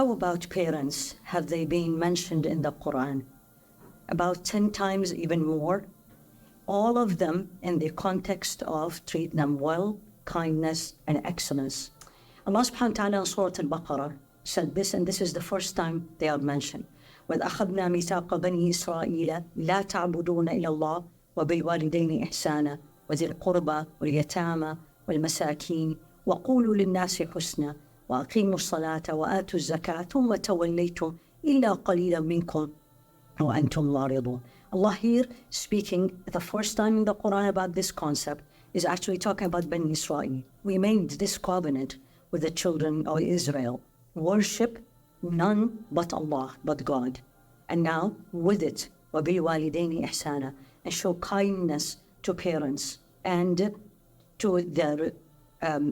How about parents? Have they been mentioned in the Qur'an? About 10 times, even more. All of them in the context of treat them well, kindness, and excellence. Allah subhanahu wa ta'ala in Surah Al-Baqarah said this, and this is the first time they are mentioned. وَإِذْ أَخَذْنَا مِيثَاقَ بَنِي إِسْرَائِيلَ لَا تَعْبُدُونَ إِلَّا اللَّهَ وَبِالْوَالِدَيْنِ إِحْسَانًا وَذِي الْقُرْبَى وَالْيَتَامَى وَالْمَسَاكِينِ وَقُولُوا لِلنَّاسِ حُسْنًا وَأَقِيمُوا الصَّلَاةَ وَآتُوا الزَّكَاةَ ثُمَّ تَوَلَّيْتُمْ إِلَّا قَلِيلًا مِنْكُمْ وَأَنْتُمْ مُعْرِضُونَ. Allah here speaking the first time in the Quran about this concept is actually talking about Bani Israel. We made this covenant with the children of Israel. Worship none but Allah, but God. And now with it, وَبِالْوَالِدَيْنِ إِحْسَانًا, and show kindness to parents and to their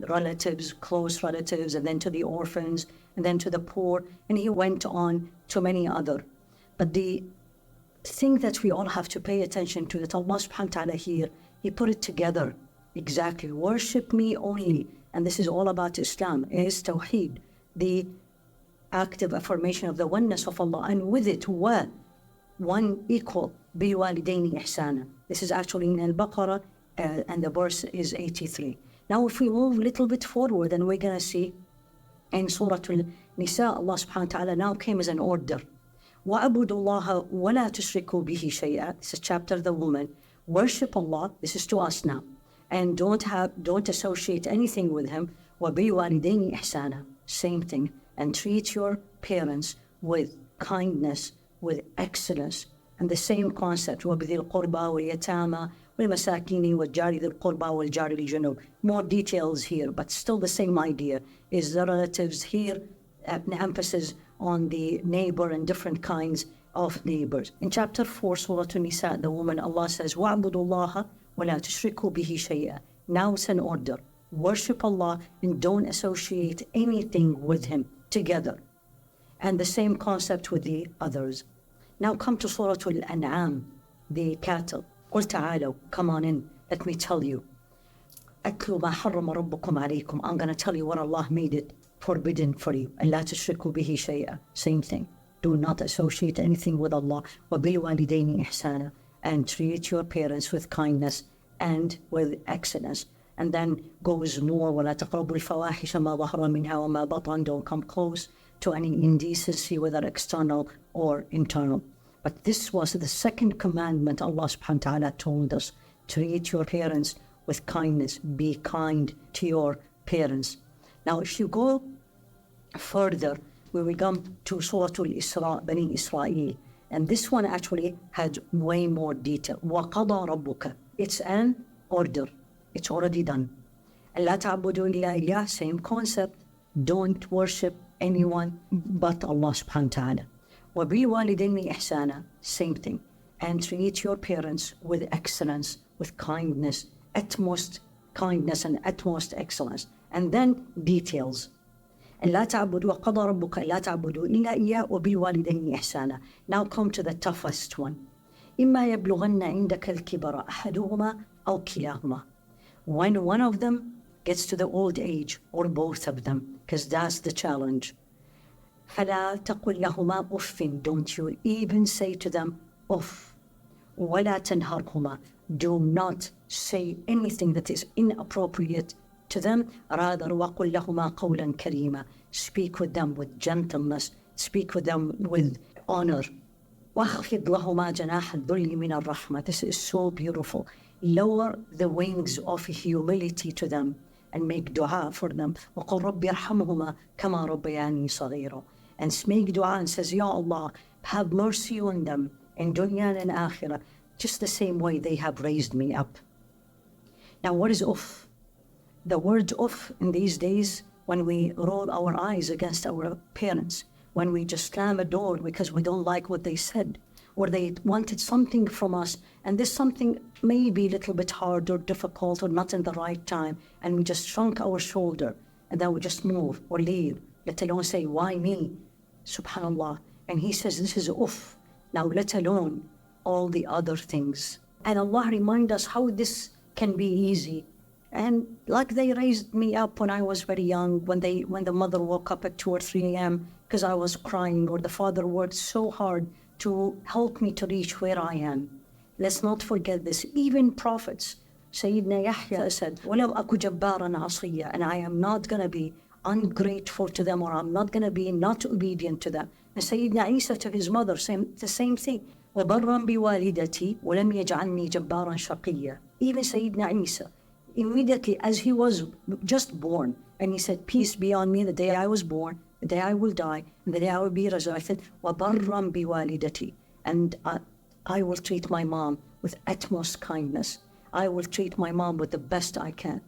relatives, close relatives, and then to the orphans, and then to the poor. And he went on to many other. But the thing that we all have to pay attention to, that Allah subhanahu wa ta'ala here, He put it together exactly. Worship me only. And this is all about Islam, is Tawheed, the active affirmation of the oneness of Allah. And with it, one equal, بِالْوَالِدَيْنِ إِحْسَانًا. This is actually in Al-Baqarah, and the verse is 83. Now, if we move a little bit forward, then we're going to see in Surah Al-Nisa, Allah subhanahu wa ta'ala now came as an order. وَأَبُدُوا اللَّهَ وَلَا تُشْرِكُوا بِهِ شَيْئًا. This is chapter the woman. Worship Allah, this is to us now. And don't associate anything with Him. وَبِالْوَالِدَيْنِ إِحْسَانًا. Same thing. And treat your parents with kindness, with excellence. And the same concept. وَبِذِي الْقُرْبَى وَالْيَتَامَى وَالْمَسَاكِينِ وَالْجَارِ ذِي الْقُرْبَى وَالْجَارِ الْجُنُوبِ. More details here, but still the same idea. Is the relatives here, an emphasis on the neighbor and different kinds of neighbors. In chapter 4, Surah An-Nisa, the woman, Allah says, وَعْبُدُوا اللَّهَ وَلَا تُشْرِكُوا بِهِ شَيْئًا. Now it's an order. Worship Allah and don't associate anything with Him together. And the same concept with the others. Now come to Surah Al-An'am, the cattle. قُلْ تَعَالَوْا, come on in, let me tell you. أَتْلُوا مَا حَرَّمَ رَبُّكُمْ عَلَيْكُمْ. I'm going to tell you what Allah made it forbidden for you. And لا تشركوا به شيئا. Same thing. Do not associate anything with Allah. وَبِالْوَالِدَيْنِ إِحْسَانًا. And treat your parents with kindness and with excellence. And then goes more, وَلَا تَقْرَبُوا الْفَوَاحِشَ مَا ظَهَرَ مِنْهَا وَمَا بَطَنَ. Don't come close to any indecency, whether external or internal. But this was the second commandment Allah subhanahu wa ta'ala told us. Treat your parents with kindness. Be kind to your parents. Now, if you go further, we will come to Surah Al-Isra, Bani Israel. And this one actually had way more detail. وَقَضَى رَبُّكَ. It's an order. It's already done. أَلَّا تَعْبُدُوا إِلَّا إِيَّاهُ. Same concept. Don't worship anyone but Allah subhanahu wa ta'ala. وَبِالْوَالِدَيْنِ إِحْسَانًا. Same thing. And treat your parents with excellence, with kindness, utmost kindness and utmost excellence. And then details. أَلَّا تَعْبُدُوا وَقَضَى رَبُّكَ أَلَّا تَعْبُدُوا إِلَّا إِيَّاهُ وَبِالْوَالِدَيْنِ إِحْسَانًا. Now come to the toughest one. إِمَّا يَبْلُغَنَّ عِنْدَكَ الْكِبَرَ أَحَدُهُمَا أَوْ كِلَاهُمَا. When one of them gets to the old age, or both of them, because that's the challenge. فَلَا تَقُلْ لَهُمَا أُفٍّ. Don't you even say to them, uff. وَلَا تَنْهَرْهُمَا. Do not say anything that is inappropriate to them. Rather, وَقُلْ لَهُمَا قَوْلًا كَرِيمًا. Speak with them with gentleness. Speak with them with honor. وَخْفِضْ لَهُمَا جَنَاحَ الذُّلِّ مِنَ الرَّحْمَةِ. This is so beautiful. Lower the wings of humility to them and make dua for them. وَقُلْ رَبِّ ارْحَمْهُمَا كَمَا رَبَّيَانِي صَغِيرًا. And make dua and says, Ya Allah, have mercy on them in dunya and akhirah, just the same way they have raised me up. Now, what is uff? The word uff in these days, when we roll our eyes against our parents, when we just slam a door because we don't like what they said, or they wanted something from us, and this something may be a little bit hard or difficult or not in the right time, and we just shrunk our shoulder, and then we just move or leave, let alone say, why me? Subhanallah. And He says, this is uff. Now, let alone all the other things. And Allah remind us how this can be easy And like they raised me up when I was very young, when the mother woke up at 2 or 3 a.m. because I was crying, or the father worked so hard to help me to reach where I am. Let's not forget this. Even prophets, Sayyidina Yahya said, وَلَوْ أَكُ جَبَّارًا عَصِيًّا, and I am not going to be ungrateful to them, or I'm not going to be not obedient to them. And Sayyidina Isa to his mother, the same thing. وَبَرًّا بِوَالِدَتِي وَلَمْ يَجْعَلْنِي جَبَّارًا شَقِيًّا. Even Sayyidina Isa, immediately as he was just born, and he said, peace be on me the day I was born, the day I will die, and the day I will be resurrected, وَبَرًّا بِوَالِدَتِي. And I will treat my mom with utmost kindness. I will treat my mom with the best I can.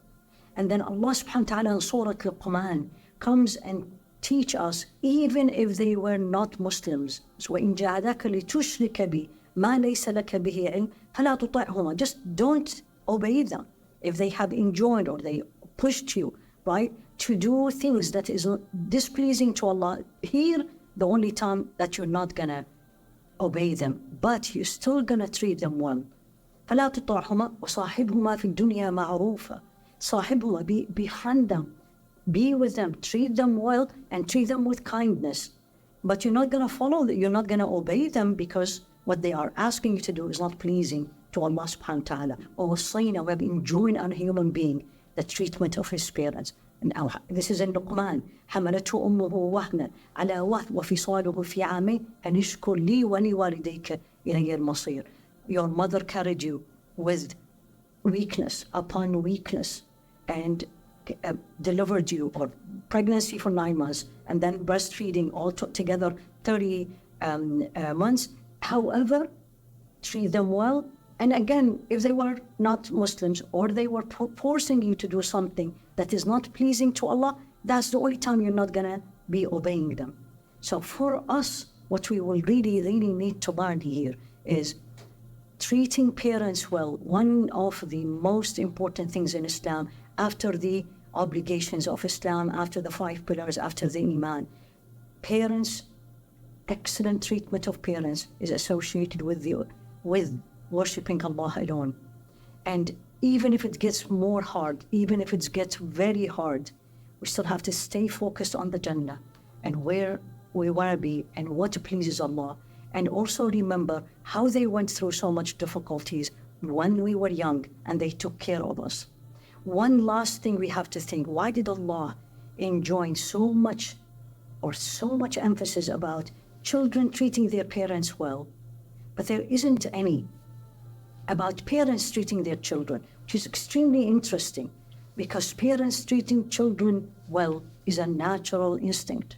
And then Allah subhanahu wa ta'ala in Surah Al-Qur'an comes and teach us, even if they were not Muslims. So وَإِن جَعَدَكَ لِتُشْرِكَ بِي مَا لَيْسَ لَكَ بِهِ عِلْمٍ فَلَا تُطِعْهُمَا. Just don't obey them. If they have enjoined or they pushed you, right, to do things that is displeasing to Allah, here the only time that you're not gonna obey them, but you're still gonna treat them well. فَلَا تُطِعْهُمَا وَصَاحِبْهُمَا فِي الدُّنْيَا مَعْرُوفًا. Sahibhuma, be behind them, be with them, treat them well, and treat them with kindness. But you're not going to follow them, you're not going to obey them, because what they are asking you to do is not pleasing to Allah subhanahu wa ta'ala. وَوَصَّيْنَا, we have enjoined on a human being the treatment of his parents. And this is in Luqman. حَمَلَتْهُ أُمُّهُ وَهْنًا عَلَى وَهْنٍ وَفِصَالُهُ فِي عَامَيْنِ أَنِ اشْكُرْ لِي وَلِوَالِدَيْكَ إِلَيَّ الْمَصِيرُ. Your mother carried you with weakness upon weakness, and delivered you, or pregnancy for 9 months, and then breastfeeding all together 30 months. However, treat them well. And again, if they were not Muslims, or they were forcing you to do something that is not pleasing to Allah, that's the only time you're not going to be obeying them. So for us, what we will really, really need to learn here is treating parents well. One of the most important things in Islam, after the obligations of Islam, after the 5 pillars, after the Iman, parents, excellent treatment of parents is associated with worshipping Allah alone. And even if it gets more hard, even if it gets very hard, we still have to stay focused on the Jannah and where we want to be and what pleases Allah. And also remember how they went through so much difficulties when we were young, and they took care of us. One last thing we have to think, why did Allah enjoin so much emphasis about children treating their parents well, but there isn't any about parents treating their children, which is extremely interesting, because parents treating children well is a natural instinct.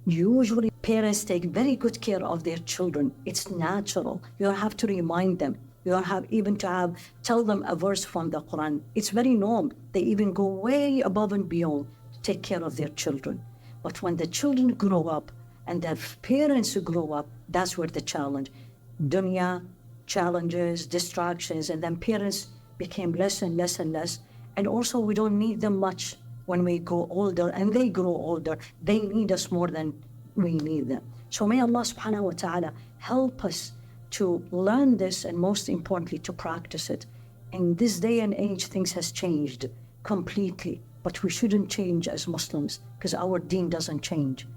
Usually parents take very good care of their children. It's natural. You don't have to remind them. You don't have even to tell them a verse from the Qur'an. It's very normal. They even go way above and beyond to take care of their children. But when the children grow up and their parents grow up, that's where the challenge. Dunya, challenges, distractions, and then parents became less and less and less. And also we don't need them much when we go older, and they grow older. They need us more than we need them. So may Allah subhanahu wa ta'ala help us to learn this, and most importantly, to practice it. In this day and age, things has changed completely, but we shouldn't change as Muslims, because our deen doesn't change.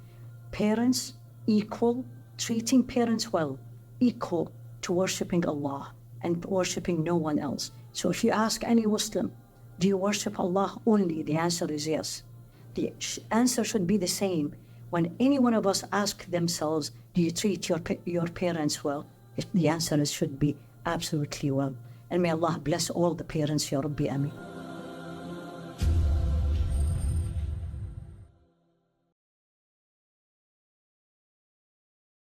Parents equal, treating parents well, equal to worshipping Allah and worshipping no one else. So if you ask any Muslim, do you worship Allah only? The answer is yes. The answer should be the same when any one of us ask themselves, do you treat your parents well? The answer should be absolutely well. And may Allah bless all the parents, Ya Rabbi, Ameen.